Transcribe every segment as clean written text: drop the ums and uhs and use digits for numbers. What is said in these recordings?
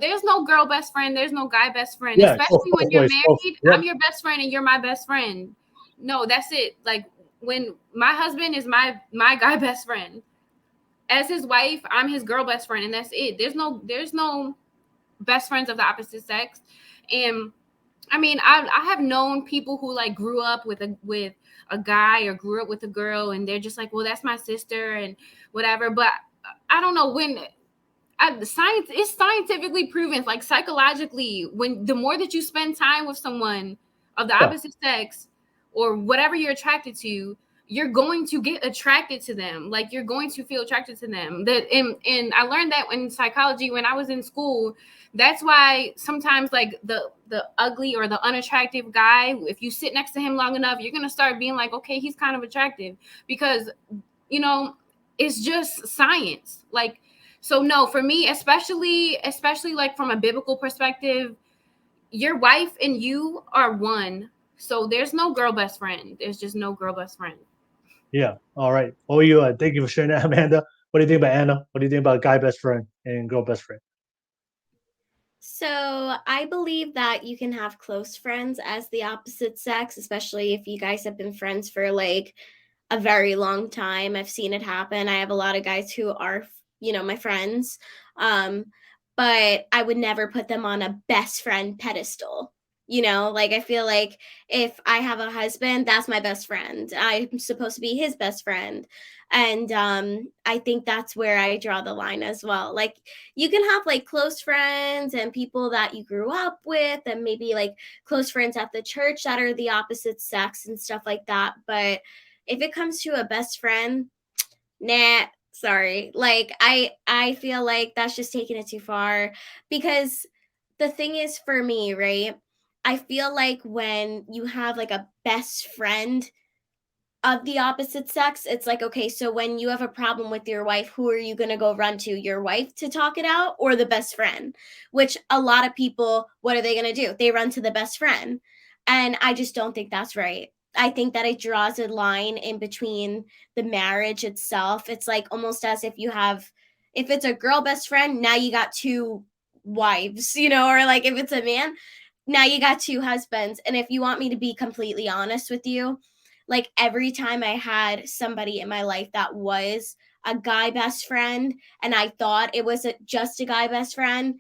there's no girl best friend. There's no guy best friend. Yeah, Especially when you're both. married. Yep. I'm your best friend and you're my best friend. No, that's it. Like when my husband is my guy best friend. As his wife, I'm his girl best friend, and that's it. There's no best friends of the opposite sex. And I mean, I have known people who like grew up with a guy or grew up with a girl, and they're just like, well, that's my sister and whatever. But I don't know when. Science is scientifically proven, like psychologically, when the more that you spend time with someone of the opposite sex or whatever you're attracted to, you're going to get attracted to them. Like you're going to feel attracted to them. That and I learned that in psychology when I was in school. That's why sometimes like the ugly or the unattractive guy, if you sit next to him long enough, you're gonna start being like, okay, he's kind of attractive because it's just science. Like, so no, for me, especially like from a biblical perspective, your wife and you are one. So there's no girl best friend. There's just no girl best friend. Yeah. All right. What were you? Thank you for sharing that, Amanda. What do you think about Anna? What do you think about guy best friend and girl best friend? So I believe that you can have close friends as the opposite sex, especially if you guys have been friends for like a very long time. I've seen it happen. I have a lot of guys who are, my friends. But I would never put them on a best friend pedestal. Like I feel like if I have a husband, that's my best friend. I'm supposed to be his best friend. And I think that's where I draw the line as well. Like you can have like close friends and people that you grew up with and maybe like close friends at the church that are the opposite sex and stuff like that. But if it comes to a best friend, nah, sorry. Like I feel like that's just taking it too far because the thing is for me, right? I feel like when you have like a best friend of the opposite sex, it's like, okay, so when you have a problem with your wife, who are you going to go run to? Your wife to talk it out or the best friend? Which a lot of people, what are they going to do? They run to the best friend. And I just don't think that's right. I think that it draws a line in between the marriage itself. It's like almost as if if it's a girl best friend, now you got two wives, or like if it's a man, now you got two husbands. And if you want me to be completely honest with you, like every time I had somebody in my life that was a guy best friend and I thought it was just a guy best friend,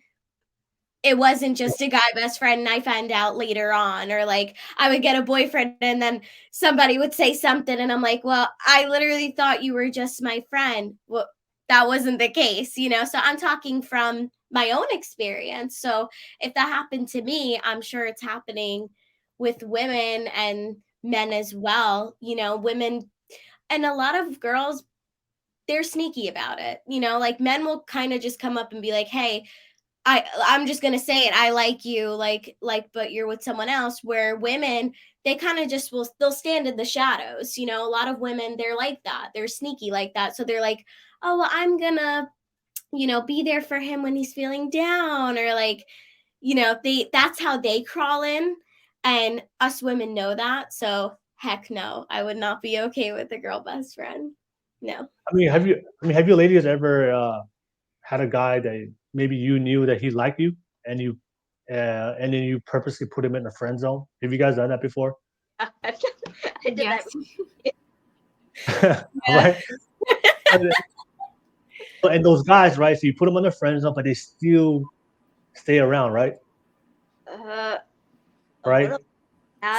it wasn't just a guy best friend. And I found out later on, or like I would get a boyfriend and then somebody would say something and I'm like, well, I literally thought you were just my friend. Well, that wasn't the case, So I'm talking from my own experience. So if that happened to me, I'm sure it's happening with women and men as well. Women and a lot of girls, they're sneaky about it. Like men will kind of just come up and be like, hey, I'm just gonna say it. I like you, but you're with someone else. Where women, they kind of just they'll stand in the shadows. A lot of women, they're like that. They're sneaky like that. So they're like, oh, well, I'm gonna, be there for him when he's feeling down, or like, that's how they crawl in. And us women know that. So heck no, I would not be okay with a girl best friend. No. Have you ladies ever had a guy that maybe you knew that he liked you and then you purposely put him in the friend zone? Have you guys done that before? I did Yes. that. Right? And those guys, right? So you put them in the friend zone, but they still stay around, right? Right?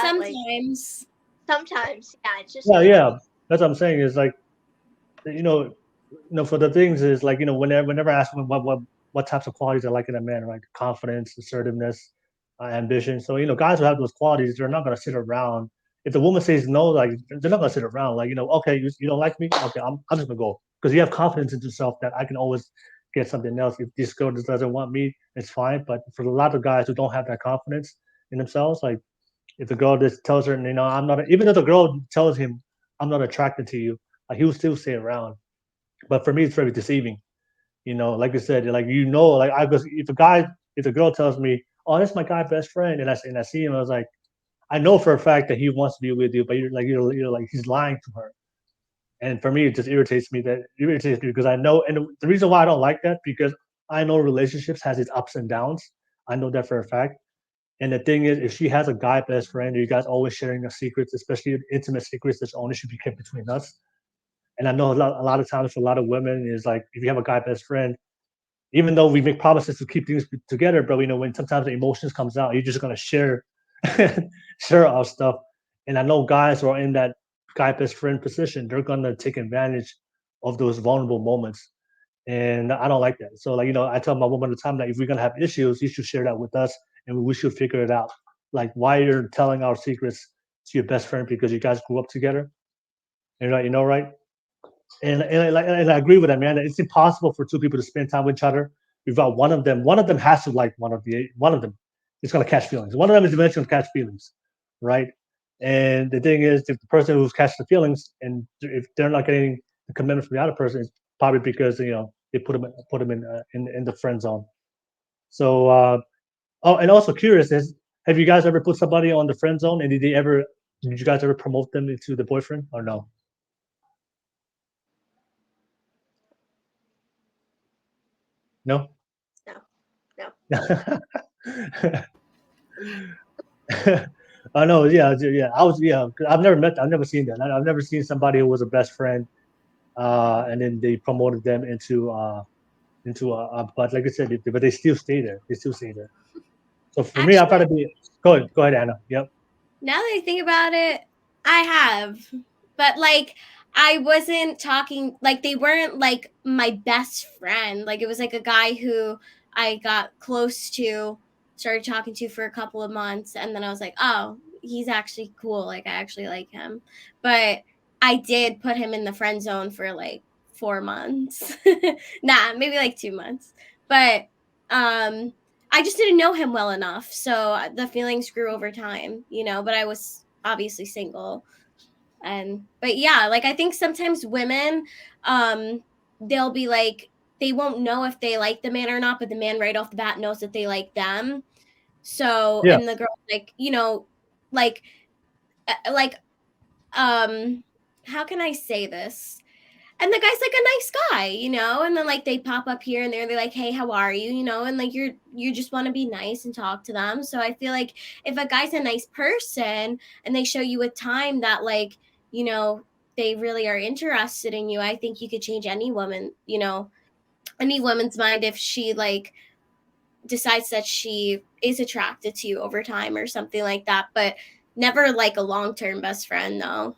Sometimes. Sometimes, yeah. It's just Yeah. That's what I'm saying. Is like, for the things is like, whenever I ask them what types of qualities I like in a man, right? Confidence, assertiveness, ambition. So guys who have those qualities, they're not gonna sit around. If the woman says no, like they're not gonna sit around. Like okay, you don't like me, okay, I'm just gonna go because you have confidence in yourself that I can always get something else. If this girl just doesn't want me, it's fine. But for a lot of guys who don't have that confidence in themselves, like if the girl just tells her, I'm not, even if the girl tells him, I'm not attracted to you, like he will still stay around. But for me, it's very deceiving. Like I said, like like if the girl tells me, "Oh, that's my guy best friend," and I see him, I was like, I know for a fact that he wants to be with you, but you're like he's lying to her. And for me, it just irritates me because I know, and the reason why I don't like that because I know relationships has its ups and downs. I know that for a fact. And the thing is, if she has a guy best friend, or you guys always sharing your secrets, especially intimate secrets, that's only should be kept between us. And I know a lot of times for a lot of women is like, if you have a guy best friend, even though we make promises to keep things together, but when sometimes the emotions comes out, you're just gonna share share our stuff. And I know guys who are in that guy best friend position, they're gonna take advantage of those vulnerable moments. And I don't like that. So like, I tell my woman all the time that if we're gonna have issues, you should share that with us and we should figure it out. Like why you're telling our secrets to your best friend because you guys grew up together. And right, right? And I agree with that, man. It's impossible for two people to spend time with each other without one of them. One of them has to like one of them is gonna catch feelings. One of them is eventually gonna catch feelings, right? And the thing is, if the person who's catching the feelings and if they're not getting the commitment from the other person, it's probably because they put them in the friend zone. So oh, and also curious is, have you guys ever put somebody on the friend zone, and did you guys ever promote them into the boyfriend or no? No. No. I know, yeah, yeah. Yeah. 'Cause I've never seen that. I've never seen somebody who was a best friend, and then they promoted them but like I said, but they still stay there. They still stay there. So for me, I'd Actually, probably be. Go ahead, Anna. Yep. now that I think about it, I have. But like I wasn't talking like they weren't like my best friend. Like it was like a guy who I got close to, started talking to for a couple of months, and then I was like, "Oh, he's actually cool. Like I actually like him." But I did put him in the friend zone for like 4 months. Nah, maybe like 2 months. But I just didn't know him well enough. So the feelings grew over time, but I was obviously single. But yeah, like I think sometimes women, they'll be like, they won't know if they like the man or not, but the man right off the bat knows that they like them. So, Yeah. and the girl, like, like, like, how can I say this? And the guy's like a nice guy, and then like they pop up here and there, they're like, hey, how are you, and like you just want to be nice and talk to them. So I feel like if a guy's a nice person and they show you with time that like, they really are interested in you, I think you could change any woman, any woman's mind if she like decides that she is attracted to you over time or something like that. But never like a long-term best friend, though.